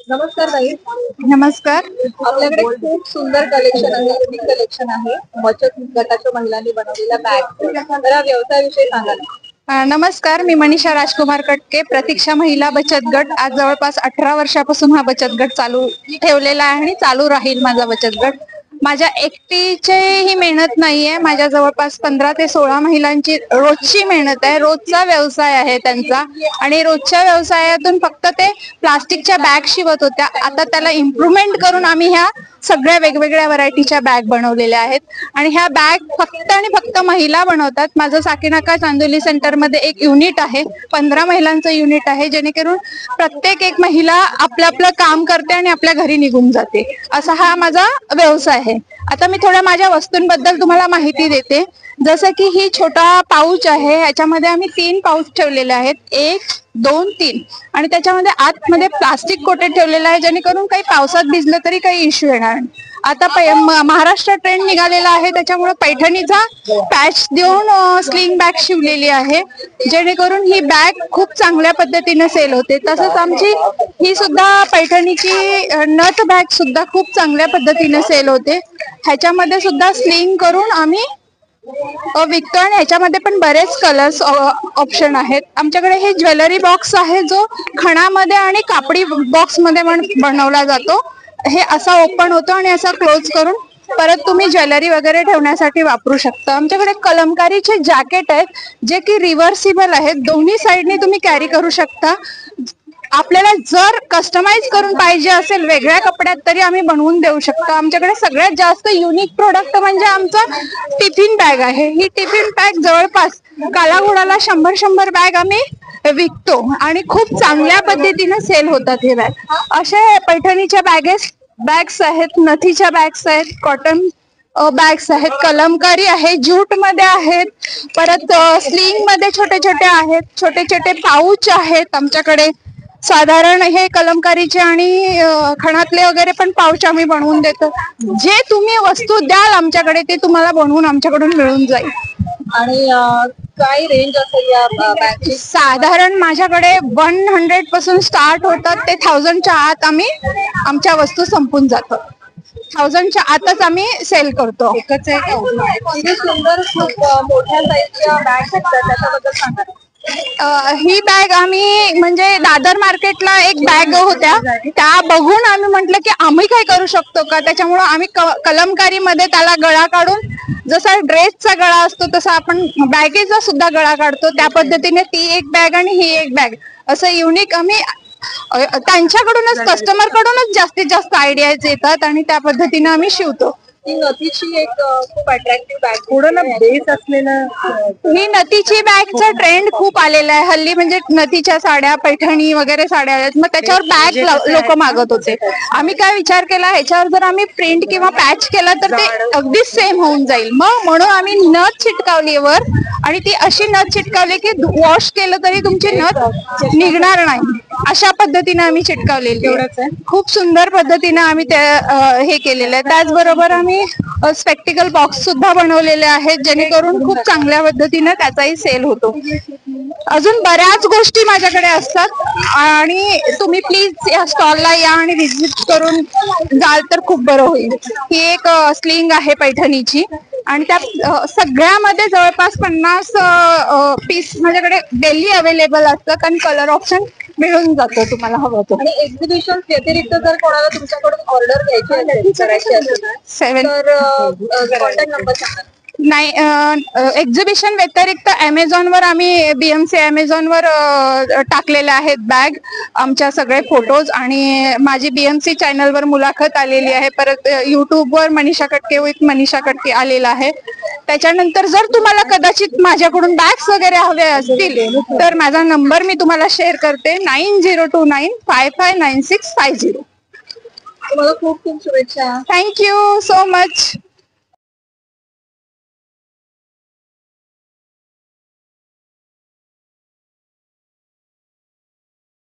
नमस्कार ताई. नमस्कार. आपल्याकडे खूप सुंदर कलेक्शन आहे, युनिक कलेक्शन आहे. बचत गटाच्या महिलांनी बनवलेला बॅग. तर या व्यवसायाविषयी सांगा ना. नमस्कार, मी मनीषा राजकुमार कटके, प्रतीक्षा महिला बचत गट. आज जवळपास 18 वर्षापासून हा बचत गट चालू ठेवलेला आहे आणि चालू राहील माझा बचत गट. माझ्या एकटीची ही मेहनत नाहीये, माझ्या जवळपास 15 ते 16 महिलांची रोजची मेहनत आहे. रोजचा व्यवसाय आहे त्यांचा आणि रोजच्या व्यवसायातून फक्त ते प्लास्टिकच्या बॅग शिवत होत्या. आता त्याला इम्प्रुव्हमेंट करून आम्ही ह्या सगळ्या वेगवेगळ्या व्हरायटीच्या बॅग बनवलेल्या आहेत आणि ह्या बॅग फक्त आणि फक्त महिला बनवतात. माझं साकीनाका चांदोली सेंटरमध्ये एक युनिट आहे, 15 महिलांचं युनिट आहे, जेणेकरून प्रत्येक एक महिला आपलं आपलं काम करते आणि आपल्या घरी निघून जाते. असा हा माझा व्यवसाय आहे. आता मी थोड्या माझ्या वस्तूंबद्दल तुम्हाला माहिती देते. जसं की ही छोटा पाऊच आहे, ह्याच्यामध्ये आम्ही 3 पाऊच ठेवलेले आहेत, 1, 2, 3 आणि त्याच्यामध्ये आतमध्ये प्लास्टिक कोटेड ठेवलेलं आहे, जेणेकरून काही पावसात भिजलं तरी काही इश्यू येणार नाही. आता महाराष्ट्र ट्रेंड निघालेला आहे, त्याच्यामुळे पैठणीचा पॅच देऊन स्लिंग बॅग शिवलेली आहे, जेणेकरून ही बॅग खूप चांगल्या पद्धतीने सेल होते. तसंच आमची ही सुद्धा पैठणीची नथ बॅग सुद्धा खूप चांगल्या पद्धतीने सेल होते. ह्याच्यामध्ये सुद्धा स्लिंग करून आम्ही विकतो आणि ह्याच्यामध्ये पण बरेच कलर्स ऑप्शन आहेत. आमच्याकडे हे ज्वेलरी बॉक्स आहे, जो खणामध्ये आणि कापडी बॉक्स मध्ये बनवला जातो. हे असा ओपन होतो आणि असा क्लोज करून परत तुम्ही ज्वेलरी वगैरे ठेवण्यासाठी वापरू शकता. आमच्याकडे कलमकारीचे जॅकेट आहेत, जे की रिव्हर्सिबल आहेत, दोन्ही साईडने तुम्ही कॅरी करू शकता. आपल्याला जर कस्टमाइज करून पाहिजे असेल वेगळ्या कपड्यात तरी आम्ही बनवून देऊ शकतो. आमच्याकडे सगळ्यात जास्त युनिक प्रोडक्ट म्हणजे आमचं टिफिन बॅग आहे. ही टिफिन बॅग जवळपास कालाघोडाला 100 बॅग आम्ही विकतो आणि खूप चांगल्या पद्धतीने सेल होतात हे बॅग. अशा पैठणीच्या बॅग्स आहेत, नथीच्या बॅग्स आहेत, कॉटन बॅग्स आहेत, कलमकारी आहे, ज्यूट मध्ये आहेत, परत स्लिंग मध्ये छोटे छोटे आहेत, छोटे छोटे पाऊच आहेत आमच्याकडे. साधारण हे कलमकारीचे आणि खणातले वगैरे पण पाऊच आम्ही बनवून देतो. जे तुम्ही वस्तू द्याल आमच्याकडे ते तुम्हाला बनवून आमच्याकडून मिळून जाईल. आणि काय रेंज असेल या बॅगची? साधारण माझ्याकडे 100 पासून स्टार्ट होतात ते 1000च्या आत आम्ही आमच्या वस्तू संपून जातो. 1000च्या आतच आम्ही सेल करतो. एकच आहे का? सुंदर खूप मोठ्या साईजच्या बॅग असतात, त्याच्याबद्दल सांगा. ही बॅग आम्ही म्हणजे दादर मार्केटला एक बॅग होत्या, त्या बघून आम्ही म्हटलं की आम्ही काय करू शकतो का. त्याच्यामुळे आम्ही कलमकारी मध्ये त्याला गळा काढून, जसा ड्रेसचा गळा असतो तसा आपण बॅगेचा सुद्धा गळा काढतो. त्या पद्धतीने ती एक बॅग आणि ही एक बॅग असं युनिक आम्ही त्यांच्याकडूनच कस्टमर कडूनच जास्तीत जास्त आयडियाज येतात आणि त्या पद्धतीने आम्ही शिवतो. ही नथीची एक खूप अट्रॅक्टिव्ह बॅग, पूर्ण बेस असलेलं. ही नथीची बॅगचा ट्रेंड खूप आलेला आहे हल्ली. म्हणजे नथीच्या साड्या, पैठणी वगैरे साड्या आहेत, मग त्याच्यावर बॅग लोक मागत होते. आम्ही काय विचार केला, ह्याच्यावर जर आम्ही प्रिंट किंवा पॅच केला तर ते अगदीच सेम होऊन जाईल. मग म्हणून आम्ही नथ चिटकावली वर आणि ती अशी नथ चिटकावली की वॉश केलं तरी तुमची नथ निघणार नाही, अशा पद्धतीने आम्ही चिटकावलेली. खूप सुंदर पद्धतीने आम्ही हे केलेलं आहे. त्याचबरोबर आम्ही स्पेक्टिकल बॉक्स सुद्धा बनवलेले आहेत, जेणेकरून खूप चांगल्या पद्धतीने त्याचाही सेल होतो. अजून बऱ्याच गोष्टी माझ्याकडे असतात आणि तुम्ही प्लीज या स्टॉलला या आणि व्हिजिट करून जाल तर खूप बरं होईल. ही एक स्लिंग आहे पैठणीची आणि त्या सगळ्यामध्ये जवळपास 50 पीस माझ्याकडे डेली अवेलेबल असतात आणि कलर ऑप्शन मिळून जातो तुम्हाला हवं तो. आणि एक्झिबिशन व्यतिरिक्त जर कोणाला तुमच्याकडून ऑर्डर घ्यायची असेल, करायची असेल तर कॉन्टॅक्ट नंबर सांगा. नाही, एक्झिबिशन व्यतिरिक्त अमेझॉन वर आम्ही BMC अमेझॉन वर टाकलेले आहेत बॅग, आमच्या सगळे फोटोज. आणि माझी BMC चॅनल वर मुलाखत आलेली आहे. परत युट्यूब वर मनीषा कटके विथ मनीषा कटके आलेला आहे. त्याच्यानंतर जर तुम्हाला कदाचित माझ्याकडून बॅग्स वगैरे हवे असतील तर माझा नंबर मी तुम्हाला शेअर करते, 9029559650. तुम्हाला खूप खूप शुभेच्छा. Thank you so much.